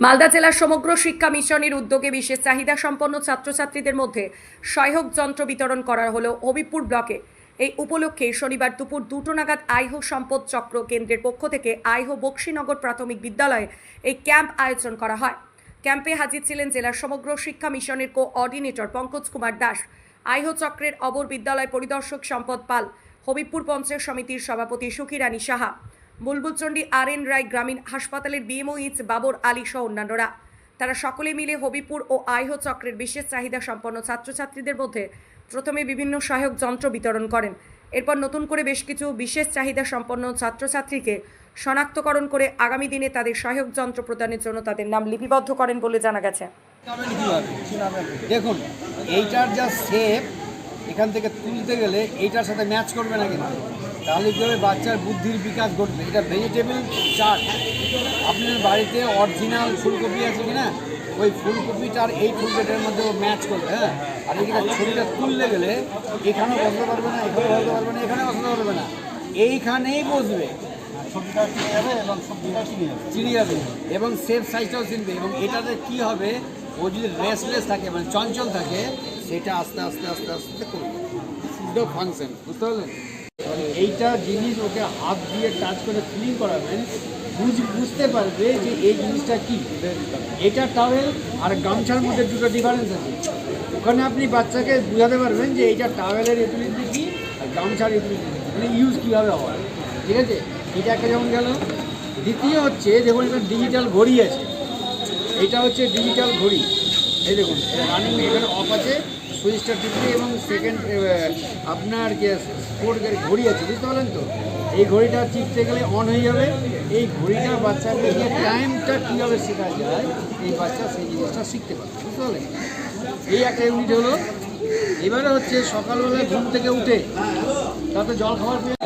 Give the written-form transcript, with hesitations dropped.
মালদা জেলার সমগ্র শিক্ষা মিশনের উদ্যোগে বিশেষ চাহিদা সম্পন্ন ছাত্রছাত্রীদের মধ্যে সহায়ক যন্ত্র বিতরণ করা হলো হবিবপুর ব্লকে। এই উপলক্ষে শনিবার দুপুর 2টো নাগাদ আইহো সম্পদ চক্র কেন্দ্রের পক্ষ থেকে আইহো বক্সিনগর প্রাথমিক বিদ্যালয়ে এই ক্যাম্প আয়োজন করা হয়। ক্যাম্পে হাজির ছিলেন জেলার সমগ্র শিক্ষা মিশনের কোঅর্ডিনেটর পঙ্কজ কুমার দাস, আইহো চক্রের অবর বিদ্যালয় পরিদর্শক সম্পদ পাল, হবিবপুর পঞ্চায়েত সমিতির সভাপতি সুখীরানী সাহা, বুলবুলচন্ডী আর.এন. রায় গ্রামীণ হাসপাতালের বিএমওইচ বাবর আলী সহ অন্যান্যরা। তারা সকলে মিলে হবিবপুর ও আইহো চক্রের বিশেষ চাহিদা সম্পন্ন ছাত্রছাত্রীদের মধ্যে প্রথমে বিভিন্ন সহায়ক যন্ত্র বিতরণ করেন। এরপর নতুন করে বেশ কিছু বিশেষ চাহিদা সম্পন্ন ছাত্রছাত্রীকে শনাক্তকরণ করে আগামী দিনে তাদের সহায়ক যন্ত্র প্রদানের জন্য তাদের নাম লিপিবদ্ধ করেন বলে জানা গেছে। দেখুন, এইটার যা শেপ এখান থেকে তুলতে গেলে এইটার সাথে ম্যাচ করবে না কিন্তু, তাহলে কী হবে, বাচ্চার বুদ্ধির বিকাশ ঘটবে। এটা ভেজিটেবল চাট। আপনার বাড়িতে অরিজিনাল ফুলকপি আছে কি না, ওই ফুলকপিটার এই ফুলকপিটার মধ্যে ম্যাচ করবে। হ্যাঁ, আর এইটা ছবিটা তুললে গেলে এখানেও বসতে পারবে না, এখানেও বসতে পারবে না, এখানেও বসতে পারবে না, এইখানেই বসবে। সবজিটা চিনে যাবে এবং সবজিটা চিনে যাবে এবং সেফ সাইজটাও চিনবে। এবং এটাতে কী হবে, ও যদি রেস্টলেস থাকে, মানে চঞ্চল থাকে, সেটা আস্তে আস্তে আস্তে আস্তে করবে। দ্য ফাংশন, বুঝতে পারলেন? এইটা জিনিস ওকে হাত দিয়ে টাচ করে ফিলিং করাবেন, বুঝতে পারবে যে এই জিনিসটা কী। এটা টাওয়েল আর গামছার মধ্যে দুটো ডিফারেন্স আছে। ওখানে আপনি বাচ্চাকে বোঝাতে পারবেন যে এইটা টাওয়েলের ইউটিলিটি কী আর গামছার ইউটিলিটি কী, মানে ইউজ কীভাবে হয়। ঠিক আছে, এটা একটা যেমন গেল। দ্বিতীয় হচ্ছে, দেখুন এখানে ডিজিটাল ঘড়ি আছে। এটা হচ্ছে ডিজিটাল ঘড়ি। এই দেখুন, রানিং এখানে অফ আছে, সুইচটা টিপলে এবং সেকেন্ড আপনার যে স্পোর্টের ঘড়ি আছে, বুঝতে পারলেন তো? এই ঘড়িটা টিপতে গেলে অন হয়ে যাবে। এই ঘড়িটা বাচ্চাকে যে টাইমটা কীভাবে শেখা যায়, এই বাচ্চা সেই জিনিসটা শিখতে পারবে, বুঝতে পারলেন? এই একটা ইউনিট হলো। এবারে হচ্ছে সকালবেলায় ঘুম থেকে উঠে তাতে জল খাবার পেয়ে